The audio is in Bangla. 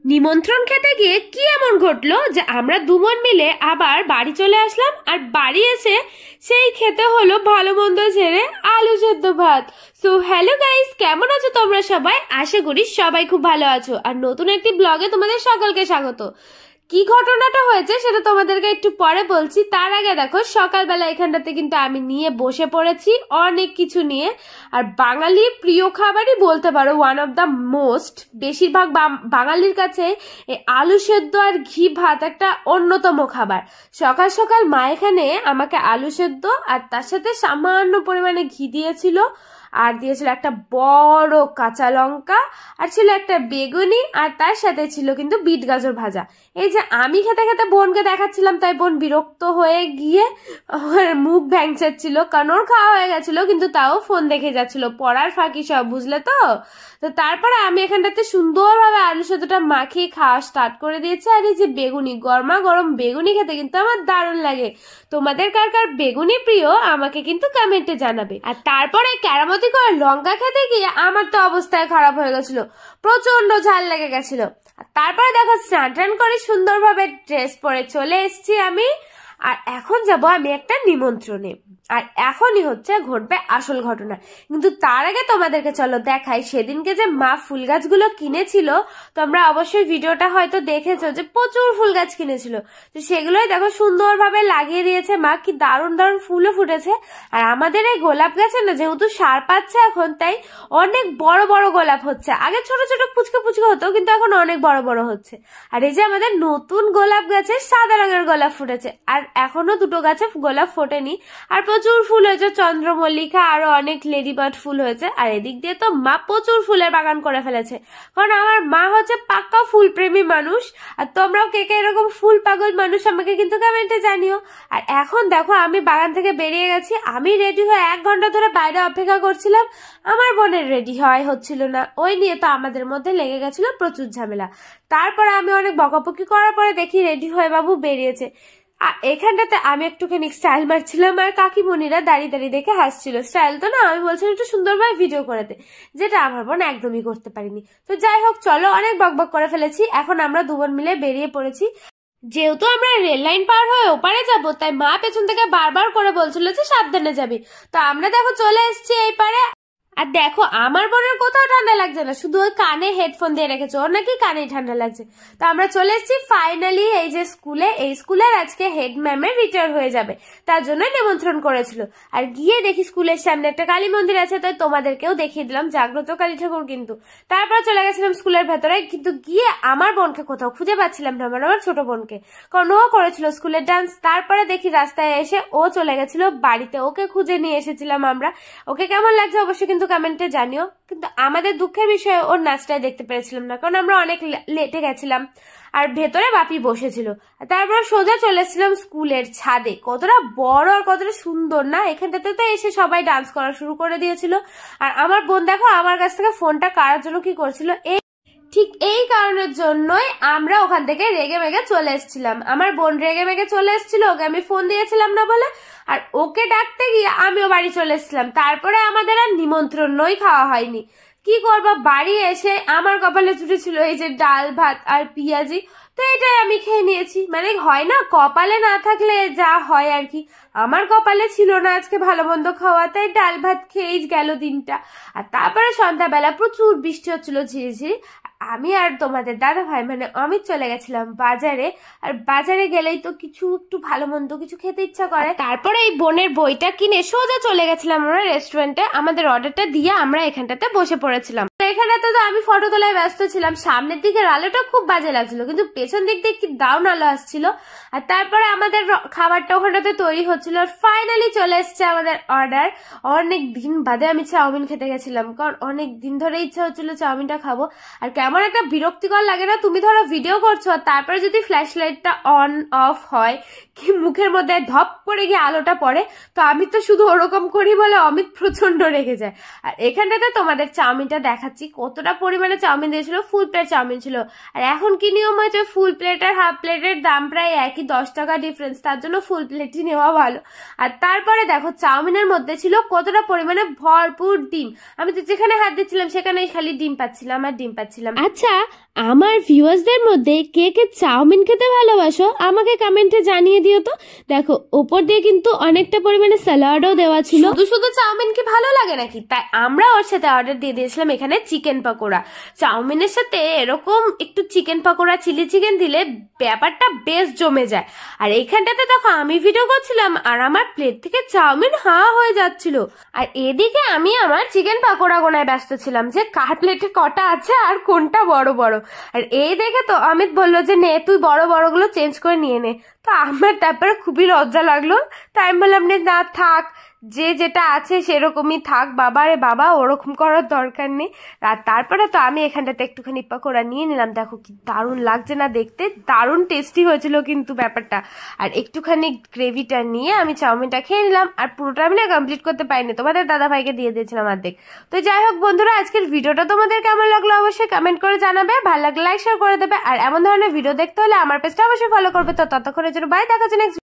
নিমন্ত্রণ খেতে গিয়ে কি এমন ঘটলো যে আমরা দুজন মিলে আবার বাড়ি চলে আসলাম। আর বাড়ি এসে সেই খেতে হলো ভালো মন্দ ছেড়ে আলু সেদ্ধ ভাত। সো হ্যালো গাইস, কেমন আছো তোমরা সবাই? আশা করি সবাই খুব ভালো আছো। আর নতুন একটি ব্লগে তোমাদের সকলকে স্বাগত। কি ঘটনাটা হয়েছে সেটা তোমাদেরকে একটু পরে বলছি। তার আগে দেখো, সকালবেলা এখানটাতে কিন্তু আমি নিয়ে বসে পড়েছি অনেক কিছু নিয়ে। আর বাঙালির প্রিয় খাবারই বলতে পারো, ওয়ান অফ দ্য মোস্ট। বেশিরভাগ বাঙালির কাছে এই আলু সেদ্ধ আর ঘি ভাত একটা অন্যতম খাবার। সকাল সকাল মা এখানে আমাকে আলু সেদ্ধ আর তার সাথে সামান্য পরিমাণে ঘি দিয়েছিল, আর দিয়েছিল একটা বড় কাঁচা লঙ্কা, আর ছিল একটা বেগুনি, আর তার সাথে ছিল কিন্তু বিট গাজর ভাজা। এই যে আমি খেতে খেতে বোনকে দেখাচ্ছিলাম, তাই বোন বিরক্ত হয়ে গিয়ে মুখ ভ্যাংচাচ্ছিল, কারণ ওর খাওয়া হয়ে গেছিল, কিন্তু তাও ফোন দেখে যাচ্ছিল, পড়ার ফাঁকি সব, বুঝলে তো। তো তারপরে আমি এখানটাতে সুন্দরভাবে আলু সেদ্ধটা মাখিয়ে খাওয়া স্টার্ট করে দিয়েছি। আর এই যে বেগুনি, গরমা গরম বেগুনি খেতে কিন্তু আমার দারুণ লাগে। তোমাদের কার কার বেগুনি প্রিয় আমাকে কিন্তু কমেন্টে জানাবে। আর তারপরে কেরামতি করে লঙ্কা খেতে গিয়ে আমার তো অবস্থায় খারাপ হয়ে গেছিল, প্রচন্ড ঝাল লেগে গেছিল। আর তারপরে দেখো, স্নান টান করে সুন্দরভাবে ড্রেস পরে চলে এসেছি আমি। আর এখন যাব আমি একটা নিমন্ত্রণে, আর এখনই হচ্ছে ঘটবে আসল ঘটনা। কিন্তু তার আগে তোমাদেরকে চলো দেখাই সেদিনকে যে মা ফুল গাছগুলো কিনেছিল। তোমরা অবশ্যই ভিডিওটা হয়তো দেখেছো যে প্রচুর ফুল গাছ কিনেছিল, তো সেগুলোই দেখো সুন্দরভাবে লাগিয়ে দিয়েছে মা। কি দারুণ দারুণ ফুলও ফুটেছে। আর আমাদের এই গোলাপ গাছে না, যেহেতু সার পাচ্ছে এখন, তাই অনেক বড় বড় গোলাপ হচ্ছে। আগে ছোট ছোট পুচকে পুচকে হতো, কিন্তু এখন অনেক বড় বড় হচ্ছে। আর এই যে আমাদের নতুন গোলাপ গাছে সাদা রঙের গোলাপ ফুটেছে, আর এখনো দুটো গাছে গোলাপ ফোটেনি। আর প্রচুর ফুল হয়েছে, চন্দ্রমল্লিকা, আরো অনেক লেডিবার্ড ফুল হয়েছে। আর এদিক দিয়ে তো মা প্রচুর ফুলের বাগান করে ফেলেছে, কারণ আমার মা হচ্ছে পাক্কা ফুল প্রেমী মানুষ। আর তোমরাও কে কে এরকম ফুল পাগল মানুষ আমাকে কিন্তু কমেন্টে জানিও। আর এখন দেখো, আমি বাগান থেকে বেরিয়ে গেছি। আমি রেডি হয়ে 1 ঘন্টা ধরে বাইরে অপেক্ষা করছিলাম, আমার বোনের রেডি হওয়াই হচ্ছিল না। ওই নিয়ে তো আমাদের মধ্যে লেগে গেছিল প্রচুর ঝামেলা। তারপরে আমি অনেক বকাবকি করার পরে দেখি রেডি হয়ে বাবু বেরিয়েছে। আর এখানটাতে আমি একটুখানি স্টাইল মারছিলাম, আর কাকিমণিরা দাঁড়িয়ে দাঁড়িয়ে দেখে হাসছিল। স্টাইল তো না, আমি বলছিলাম একটু সুন্দরভাবে ভিডিও করে দে, যেটা আমার বোন একদমই করতে পারিনি। তো যাই হোক, চলো, অনেক বকবক করে ফেলেছি। এখন আমরা দুজন মিলে বেরিয়ে পড়েছি। যেহেতু আমরা রেল লাইন পার হয়ে ওপারে যাবো, তাই মা পেছন থেকে বারবার করে বলছিল যে সাবধানে যাবি। তো আমরা দেখো চলে এসেছি এই পারে। আর দেখো, আমার বোনের কোথাও ঠান্ডা লাগছে না, শুধু ওই কানে হেডফোন দিয়ে রেখেছে, ওর নাকি কানেই ঠান্ডা লাগছে। তো আমরা চলে এসেছি ফাইনালি এই যে স্কুলে। এই স্কুলের আজকে হেড ম্যামের রিটায়ার হয়ে যাবে, তার জন্য নিমন্ত্রণ করেছিল। আর গিয়ে দেখি স্কুলের সামনে একটা কালী মন্দির আছে, তাই তোমাদেরকেও দেখিয়ে দিলাম, জাগ্রত কালী ঠাকুর কিন্তু। তারপর চলে গেছিলাম স্কুলের ভেতরে, কিন্তু গিয়ে আমার বোনকে কোথাও খুঁজে পাচ্ছিলাম না, আমার ছোট বোনকে, কারণ ও করেছিল স্কুলের ডান্স। তারপরে দেখি রাস্তায় এসে ও চলে গেছিল বাড়িতে, ওকে খুঁজে নিয়ে এসেছিলাম আমরা। ওকে কেমন লাগছে অবশ্যই কিন্তু কমেন্টে জানিও। কিন্তু আমাদের দুঃখের বিষয়ে ওর নাচটাই দেখতে পেরেছিলাম না, কারণ আমরা অনেক লেটে গেছিলাম। আর ভেতরে বাপি বসেছিল। তারপর সোজা চলে এসেছিলাম স্কুলের ছাদে। কতটা বড় আর কতটা সুন্দর না, এখানটাতে তো এসে সবাই ডান্স করা শুরু করে দিয়েছিল। আর আমার বোন দেখো আমার কাছ থেকে ফোনটা কারার জন্য কি করছিল, ঠিক এই কারণের জন্যই আমরা ওখান থেকে রেগে মেগে চলে এসেছিলাম। আমার বোন রেগে মেগে চলে এসেছিল, ওকে আমি ফোন দিয়েছিলাম না বলে, আর ওকে ডাকতে গিয়ে আমিও বাড়ি চলে এসেছিলাম। তারপরে আমাদের আর নিমন্ত্রণই খাওয়া হয়নি। কি করবো, বাড়ি এসে আমার কপালে জুটেছিল এই যে ডাল ভাত আর পিঁয়াজি, তো এটাই আমি খেয়ে নিয়েছি। মানে হয় না, কপালে না থাকলে যা হয় আর কি। আমার কপালে ছিল না আজকে ভালো মন্দ খাওয়া, তাই ডাল ভাত খেয়েই গেল দিনটা। আর তারপরে সন্ধ্যাবেলা প্রচুর বৃষ্টি হচ্ছিল ঝিরিঝিরি। আমি আর তোমাদের দাদা ভাই মানে অমিত চলে গেছিলাম বাজারে। আর বাজারে গেলেই তো কিছু একটু ভালো মন্দ কিছু খেতে ইচ্ছা করে। তারপরে এই বোনের বইটা কিনে সোজা চলে গেছিলাম আমরা রেস্টুরেন্টে। আমাদের অর্ডারটা দিয়ে আমরা এখানটাতে বসে পড়েছিলাম। এখানটাতে তো আমি ফটো তোলায় ব্যস্ত ছিলাম। সামনের দিকের আলোটা খুব বাজে লাগছিল, কিন্তু পেছন দিক দিয়ে কি দারুণ আলো আসছিল। আর তারপরে আমাদের খাবারটা ওখানটাতে তৈরি হচ্ছিল। আর ফাইনালি চলে এসছে আমাদের অর্ডার। অনেক দিন বাদে আমি চাউমিন খেতে গেছিলাম, কারণ অনেক দিন ধরে ইচ্ছা হচ্ছিল চাউমিনটা খাবো। আর কেমন একটা বিরক্তিকর লাগে না, তুমি ধরো ভিডিও করছো আর তারপরে যদি ফ্ল্যাশ লাইটটা অন অফ হয়, কি মুখের মধ্যে ধপ করে গিয়ে আলোটা পড়ে। তো আমি তো শুধু ওরকম করি বলে অমিত প্রচন্ড রেগে যায়। আর এখানটাতে তোমাদের চাউমিনটা দেখাচ্ছি। দেখাচ্ছি কতটা পরিমাণে চাউমিন দিয়েছিল। ফুল প্লেট চাউমিন ছিল। আর এখন কি নিয়ম হয়েছে, ফুল প্লেট আর হাফ প্লেটের দাম প্রায় একই, 10 টাকা ডিফারেন্স, তার জন্য ফুল প্লেটই নেওয়া ভালো। আর তারপরে দেখো চাউমিনের মধ্যে ছিল কতটা পরিমাণে ভরপুর ডিম। আমি তো যেখানে হাত দিচ্ছিলাম সেখানেই খালি ডিম পাচ্ছিলাম আর ডিম পাচ্ছিলাম। আচ্ছা, আমার ভিউয়ার্সদের মধ্যে কে কে চাউমিন খেতে ভালোবাসো আমাকে কমেন্টে জানিয়ে দিও তো। দেখো ওপর দিয়ে কিন্তু অনেকটা পরিমাণে স্যালাডও দেওয়া ছিল। শুধু শুধু চাউমিন কি ভালো লাগে নাকি, তাই আমরা ওর সাথে অর্ডার দিয়ে দিয়েছিলাম এখানে চিকেন পকোড়া। চাউমিনের সাথে এরকম একটু চিকেন পকোড়া, চিলি চিকেন দিলে ব্যাপারটা বেশ জমে যায়। আর এইখানটাতে দেখো আমি ভিডিও করছিলাম আর আমার প্লেট থেকে চাউমিন হয়ে যাচ্ছিল। আর এদিকে আমি আমার চিকেন পকোড়া গোনায় ব্যস্ত ছিলাম যে কার প্লেটে কটা আছে আর কোনটা বড় বড়। আর এই দেখে তো অমিত বললো যে নে তুই বড় বড় গুলো চেঞ্জ করে নিয়ে নে। তো আমার তারপরে খুবই লজ্জা লাগলো, তাই আমি বললাম না থাক, যে যেটা আছে সেরকমই থাক বাবা, রে বাবা ওরকম করার দরকার নেই। আর তারপরে তো আমি এখানটাতে একটুখানি পকোড়া নিয়ে নিলাম। দেখো কি দারুণ লাগছে না দেখতে, দারুণ টেস্টি হয়েছিল কিন্তু ব্যাপারটা। আর একটুখানি গ্রেভিটা নিয়ে আমি চাউমিনটা খেয়ে নিলাম। আর পুরোটা আমি না কমপ্লিট করতে পারিনি, তোমাদের দাদা ভাইকে দিয়ে দিয়েছিলাম অর্ধেক। তো যাই হোক বন্ধুরা, আজকের ভিডিওটা তোমাদের কেমন লাগলো অবশ্যই কমেন্ট করে জানাবে, ভালো লাগলে লাইক শেয়ার করে দেবে। আর এমন ধরনের ভিডিও দেখতে হলে আমার পেজটা অবশ্যই ফলো করবে। তো ততক্ষণের জন্য বাই, দেখা হচ্ছে নেক্সট